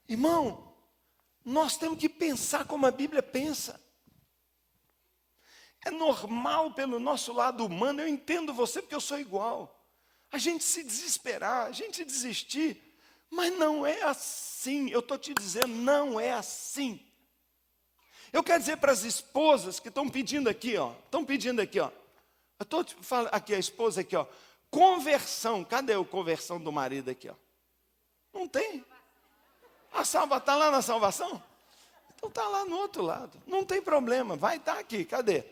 Irmão, nós temos que pensar como a Bíblia pensa. É normal pelo nosso lado humano, eu entendo você porque eu sou igual. A gente se desesperar, a gente desistir, mas não é assim. Eu estou te dizendo, não é assim. Eu quero dizer para as esposas que estão pedindo aqui, ó. Eu estou falando aqui, a esposa aqui, ó. Conversão, cadê a conversão do marido aqui, ó? Não tem. A salva está lá na salvação? Então está lá no outro lado. Não tem problema, vai estar aqui, cadê?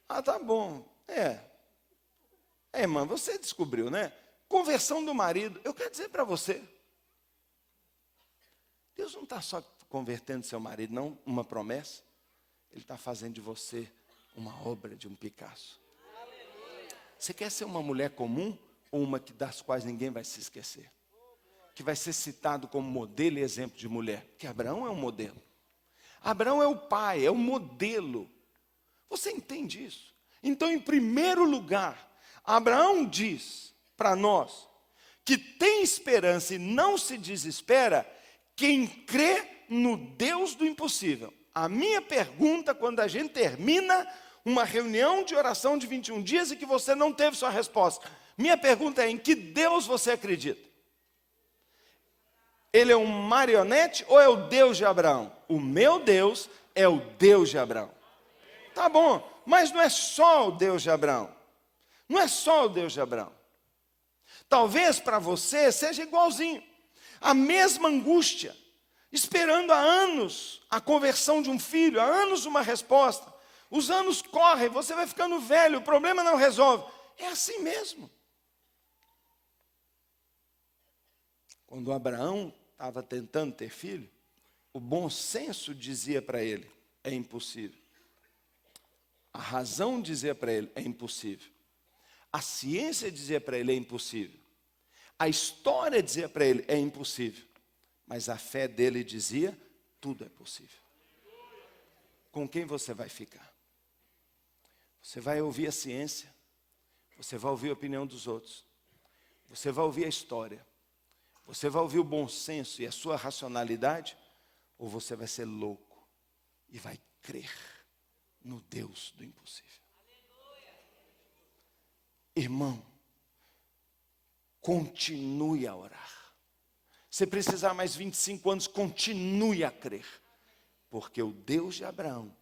Ah, tá bom. Irmã, você descobriu, né? Conversão do marido. Eu quero dizer para você, Deus não está só convertendo seu marido, não, uma promessa. Ele está fazendo de você uma obra de um Picasso. Você quer ser uma mulher comum ou uma das quais ninguém vai se esquecer? Que vai ser citado como modelo e exemplo de mulher. Porque Abraão é um modelo. Abraão é o pai, é o modelo. Você entende isso? Então, em primeiro lugar, Abraão diz para nós que tem esperança e não se desespera quem crê no Deus do impossível. A minha pergunta, quando a gente termina uma reunião de oração de 21 dias e que você não teve sua resposta, minha pergunta é: em que Deus você acredita? Ele é um marionete ou é o Deus de Abraão? O meu Deus é o Deus de Abraão. Tá bom, mas não é só o Deus de Abraão. Não é só o Deus de Abraão. Talvez para você seja igualzinho. A mesma angústia, esperando há anos a conversão de um filho, há anos uma resposta. Os anos correm, você vai ficando velho, o problema não resolve. É assim mesmo. Quando Abraão estava tentando ter filho, o bom senso dizia para ele: é impossível. A razão dizia para ele: é impossível. A ciência dizia para ele: é impossível. A história dizia para ele: é impossível. Mas a fé dele dizia: tudo é possível. Com quem você vai ficar? Você vai ouvir a ciência, você vai ouvir a opinião dos outros, você vai ouvir a história, você vai ouvir o bom senso e a sua racionalidade, ou você vai ser louco e vai crer no Deus do impossível. Irmão, continue a orar. Se precisar mais 25 anos, continue a crer. Porque o Deus de Abraão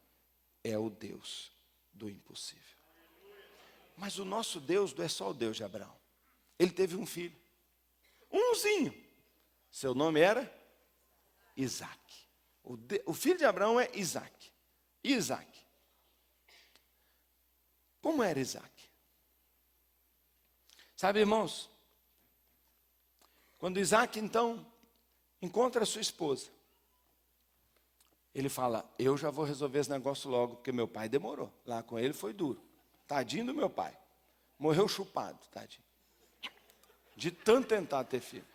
é o Deus do impossível. Mas o nosso Deus não é só o Deus de Abraão. Ele teve um filho. Umzinho. Seu nome era Isaac. O filho de Abraão é Isaac. Isaac. Como era Isaac? Sabe, irmãos, quando Isaac, então, encontra a sua esposa, ele fala: eu já vou resolver esse negócio logo, porque meu pai demorou. Lá com ele foi duro. Tadinho do meu pai. Morreu chupado, tadinho. De tanto tentar ter filho.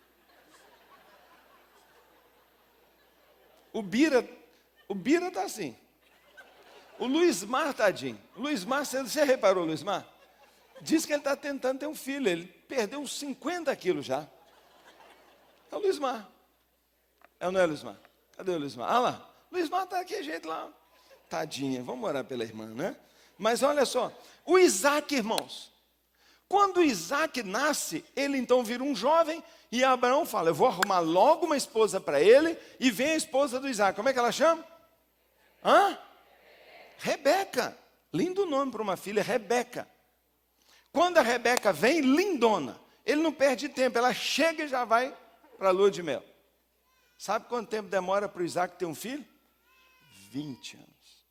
O Bira está assim. O Luizmar, tadinho. O Luizmar, você reparou o Luizmar? Diz que ele está tentando ter um filho. Ele perdeu uns 50 quilos já. É o Luizmar. É ou não é o Luizmar? Cadê o Luizmar? Ah lá. Luizmar está daquele jeito lá. Tadinha, vamos orar pela irmã, né? Mas olha só, o Isaac, irmãos. Quando o Isaac nasce, ele então vira um jovem e Abraão fala: eu vou arrumar logo uma esposa para ele, e vem a esposa do Isaac. Como é que ela chama? Rebeca. Lindo nome para uma filha, Rebeca. Quando a Rebeca vem, lindona, ele não perde tempo, ela chega e já vai para a lua de mel. Sabe quanto tempo demora para o Isaac ter um filho? 20 anos.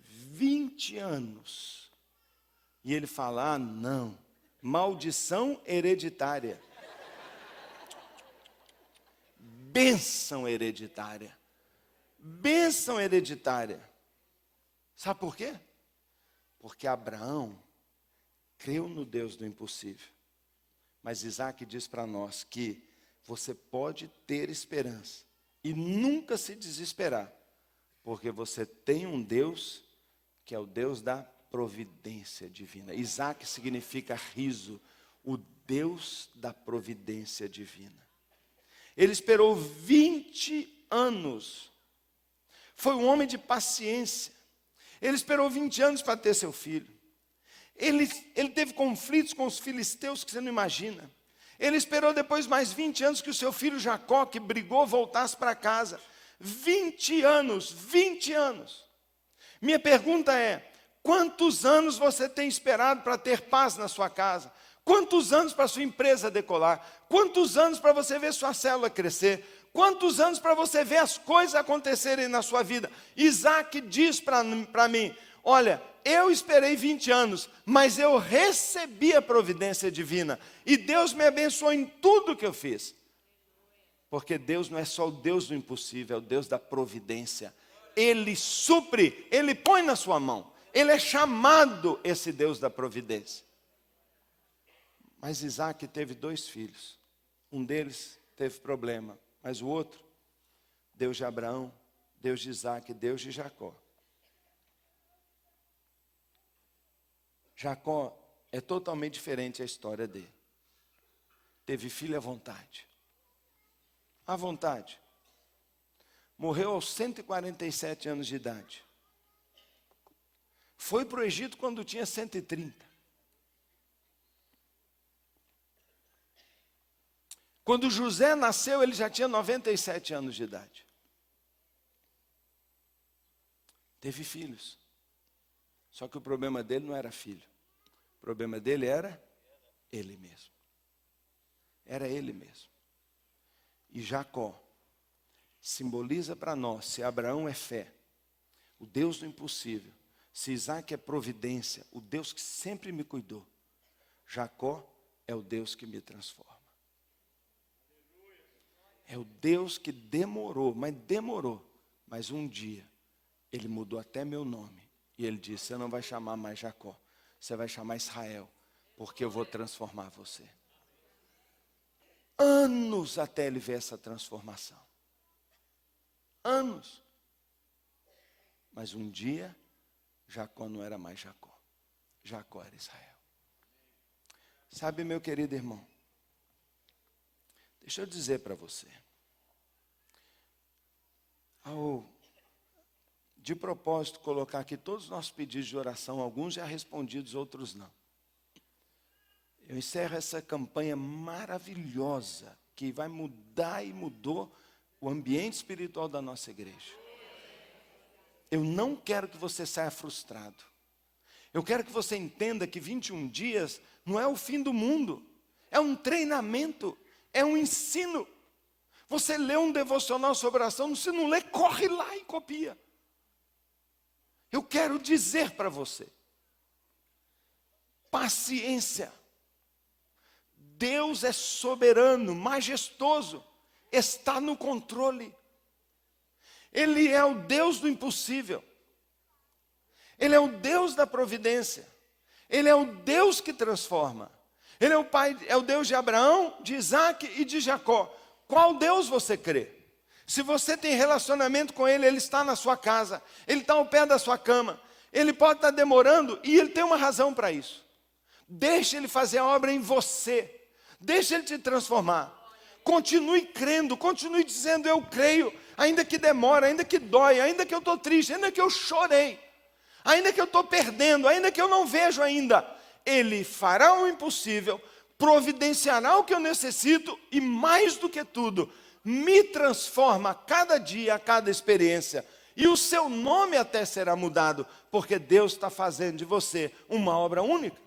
20 anos. E ele fala: ah, não, maldição hereditária. Bênção hereditária. Bênção hereditária. Sabe por quê? Porque Abraão creu no Deus do impossível. Mas Isaac diz para nós que você pode ter esperança e nunca se desesperar, porque você tem um Deus que é o Deus da providência divina. Isaac significa riso, o Deus da providência divina. Ele esperou 20 anos. Foi um homem de paciência. Ele esperou 20 anos para ter seu filho. Ele teve conflitos com os filisteus que você não imagina. Ele esperou depois mais 20 anos que o seu filho Jacó, que brigou, voltasse para casa. 20 anos, 20 anos. Minha pergunta é: quantos anos você tem esperado para ter paz na sua casa? Quantos anos para sua empresa decolar? Quantos anos para você ver sua célula crescer? Quantos anos para você ver as coisas acontecerem na sua vida? Isaac diz para mim: olha, eu esperei 20 anos, mas eu recebi a providência divina. E Deus me abençoou em tudo que eu fiz. Porque Deus não é só o Deus do impossível, é o Deus da providência. Ele supre, Ele põe na sua mão. Ele é chamado esse Deus da providência. Mas Isaac teve 2 filhos. Um deles teve problema, mas o outro, Deus de Abraão, Deus de Isaac, Deus de Jacó. Jacó é totalmente diferente a história dele. Teve filho à vontade. À vontade. Morreu aos 147 anos de idade. Foi para o Egito quando tinha 130. Quando José nasceu, ele já tinha 97 anos de idade. Teve filhos. Só que o problema dele não era filho. O problema dele era ele mesmo. Era ele mesmo. E Jacó simboliza para nós, se Abraão é fé, o Deus do impossível, se Isaac é providência, o Deus que sempre me cuidou, Jacó é o Deus que me transforma. É o Deus que demorou, mas um dia Ele mudou até meu nome. E Ele disse, você não vai chamar mais Jacó, você vai chamar Israel, porque eu vou transformar você. Anos até Ele ver essa transformação. Anos. Mas um dia, Jacó não era mais Jacó. Jacó era Israel. Sabe, meu querido irmão, deixa eu dizer para você. De propósito, colocar aqui todos os nossos pedidos de oração, alguns já respondidos, outros não. Eu encerro essa campanha maravilhosa, que vai mudar e mudou o ambiente espiritual da nossa igreja. Eu não quero que você saia frustrado. Eu quero que você entenda que 21 dias não é o fim do mundo. É um treinamento, é um ensino. Você lê um devocional sobre oração, se não lê, corre lá e copia. Eu quero dizer para você, paciência. Deus é soberano, majestoso, está no controle. Ele é o Deus do impossível. Ele é o Deus da providência. Ele é o Deus que transforma. Ele é o Pai, é o Deus de Abraão, de Isaac e de Jacó. Qual Deus você crê? Se você tem relacionamento com Ele, Ele está na sua casa, Ele está ao pé da sua cama, Ele pode estar demorando e Ele tem uma razão para isso. Deixe Ele fazer a obra em você. Deixe Ele te transformar. Continue crendo, continue dizendo eu creio, ainda que demore, ainda que dói, ainda que eu estou triste, ainda que eu chorei, ainda que eu estou perdendo, ainda que eu não vejo ainda. Ele fará o impossível, providenciará o que eu necessito e mais do que tudo, me transforma a cada dia, a cada experiência. E o seu nome até será mudado, porque Deus está fazendo de você uma obra única.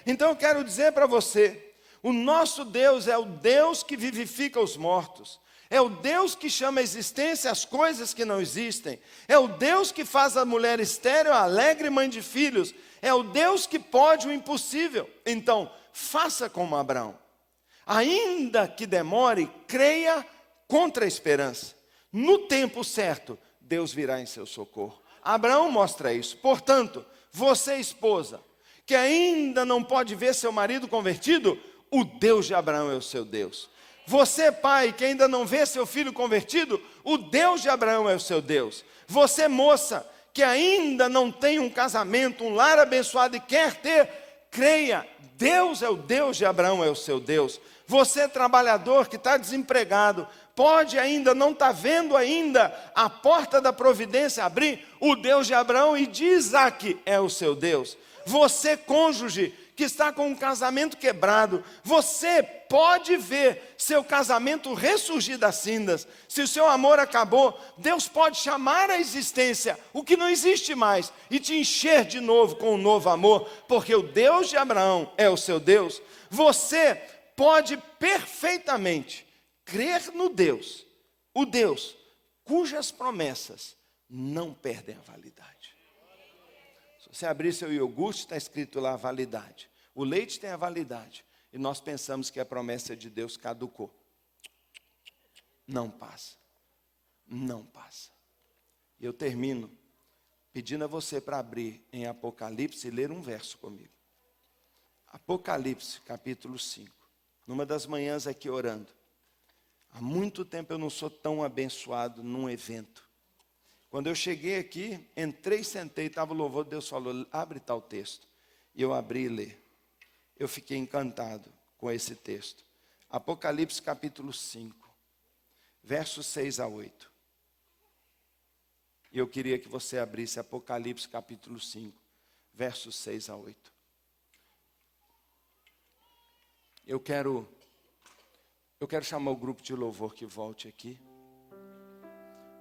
Então eu quero dizer para você, o nosso Deus é o Deus que vivifica os mortos. É o Deus que chama à existência as coisas que não existem. É o Deus que faz a mulher estéril alegre mãe de filhos. É o Deus que pode o impossível. Então, faça como Abraão. Ainda que demore, creia contra a esperança. No tempo certo, Deus virá em seu socorro. Abraão mostra isso. Portanto, você esposa, que ainda não pode ver seu marido convertido, o Deus de Abraão é o seu Deus. Você, pai, que ainda não vê seu filho convertido, o Deus de Abraão é o seu Deus. Você, moça, que ainda não tem um casamento, um lar abençoado e quer ter, creia, Deus é o Deus de Abraão, é o seu Deus. Você, trabalhador que está desempregado, pode ainda, não está vendo ainda a porta da providência abrir, o Deus de Abraão e de Isaac é o seu Deus. Você, cônjuge, que está com um casamento quebrado, você pode ver seu casamento ressurgir das cinzas. Se o seu amor acabou, Deus pode chamar à existência o que não existe mais e te encher de novo com um novo amor, porque o Deus de Abraão é o seu Deus. Você pode perfeitamente crer no Deus, o Deus cujas promessas não perdem a validade. Se você abrir seu iogurte, está escrito lá validade. O leite tem a validade. E nós pensamos que a promessa de Deus caducou. Não passa. Não passa. E eu termino pedindo a você para abrir em Apocalipse e ler um verso comigo. Apocalipse, capítulo 5. Numa das manhãs aqui orando. Há muito tempo eu não sou tão abençoado num evento. Quando eu cheguei aqui, entrei, sentei, estava o louvor, Deus falou, abre tal texto. E eu abri e li. Eu fiquei encantado com esse texto. Apocalipse capítulo 5, versos 6 a 8. E eu queria que você abrisse Apocalipse capítulo 5, versos 6 a 8. Eu quero chamar o grupo de louvor que volte aqui.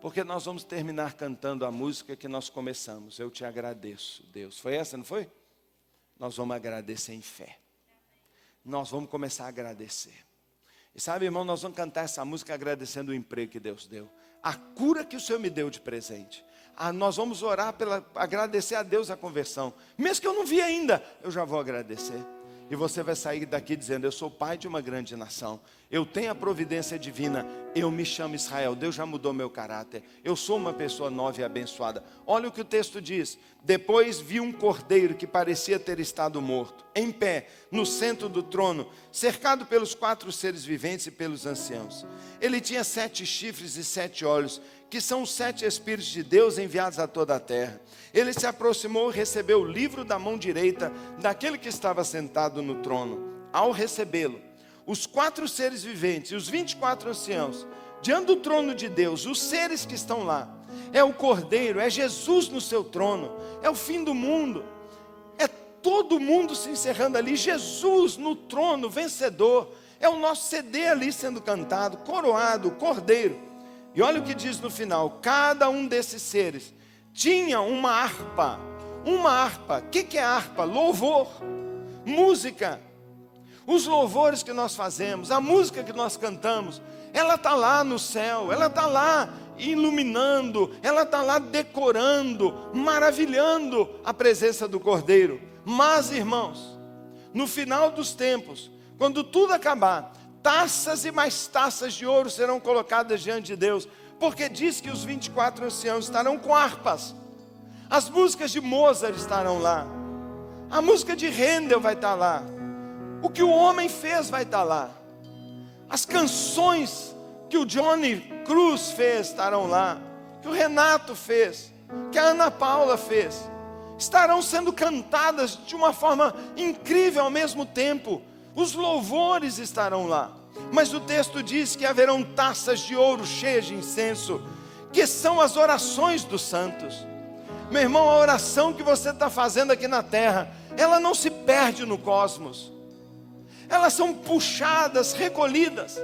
Porque nós vamos terminar cantando a música que nós começamos. Eu te agradeço, Deus. Foi essa, não foi? Nós vamos agradecer em fé. Nós vamos começar a agradecer. E sabe, irmão, nós vamos cantar essa música agradecendo o emprego que Deus deu. A cura que o Senhor me deu de presente. Nós vamos orar agradecer a Deus a conversão. Mesmo que eu não vi ainda, eu já vou agradecer. E você vai sair daqui dizendo, eu sou pai de uma grande nação. Eu tenho a providência divina. Eu me chamo Israel. Deus já mudou meu caráter. Eu sou uma pessoa nova e abençoada. Olha o que o texto diz. Depois vi um cordeiro que parecia ter estado morto, em pé, no centro do trono, cercado pelos 4 seres viventes e pelos anciãos. Ele tinha 7 chifres e 7 olhos, que são os 7 Espíritos de Deus enviados a toda a terra. Ele se aproximou e recebeu o livro da mão direita daquele que estava sentado no trono. Ao recebê-lo, os 4 seres viventes e os 24 anciãos, diante do trono de Deus, os seres que estão lá, é o Cordeiro, é Jesus no seu trono, é o fim do mundo, é todo mundo se encerrando ali, Jesus no trono, vencedor, é o nosso CD ali sendo cantado, coroado, o Cordeiro. E olha o que diz no final, cada um desses seres tinha uma harpa. Uma harpa, o que é harpa? Louvor, música. Os louvores que nós fazemos, a música que nós cantamos, ela está lá no céu, ela está lá iluminando, ela está lá decorando, maravilhando a presença do Cordeiro. Mas, irmãos, no final dos tempos, quando tudo acabar, taças e mais taças de ouro serão colocadas diante de Deus, porque diz que os 24 anciãos estarão com harpas, as músicas de Mozart estarão lá, a música de Handel vai estar lá, o que o homem fez vai estar lá, as canções que o Johnny Cruz fez estarão lá, que o Renato fez, que a Ana Paula fez, estarão sendo cantadas de uma forma incrível ao mesmo tempo. Os louvores estarão lá, mas o texto diz que haverão taças de ouro cheias de incenso, que são as orações dos santos. Meu irmão, a oração que você está fazendo aqui na terra, ela não se perde no cosmos, elas são puxadas, recolhidas,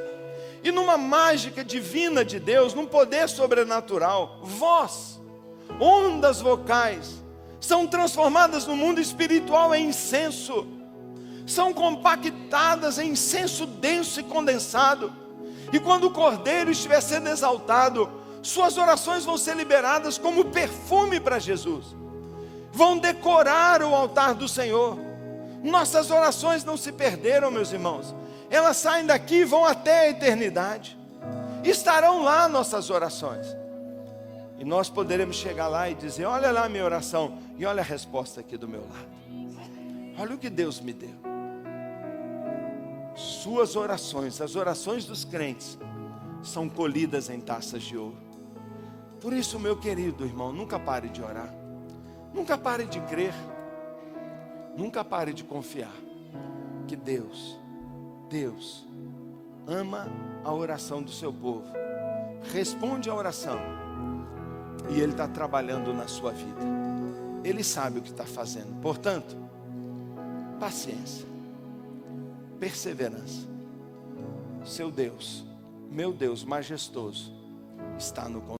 e numa mágica divina de Deus, num poder sobrenatural, voz, ondas vocais, são transformadas no mundo espiritual em incenso, são compactadas em incenso denso e condensado, e quando o Cordeiro estiver sendo exaltado, suas orações vão ser liberadas como perfume para Jesus, vão decorar o altar do Senhor. Nossas orações não se perderam, meus irmãos, elas saem daqui e vão até a eternidade, estarão lá nossas orações, e nós poderemos chegar lá e dizer, olha lá a minha oração, e olha a resposta aqui do meu lado, olha o que Deus me deu. Suas orações, as orações dos crentes, são colhidas em taças de ouro. Por isso, meu querido irmão, nunca pare de orar, nunca pare de crer, nunca pare de confiar, que Deus ama a oração do seu povo, responde a oração, e Ele está trabalhando na sua vida, Ele sabe o que está fazendo, portanto, paciência, perseverança. Seu Deus, meu Deus majestoso, está no controle.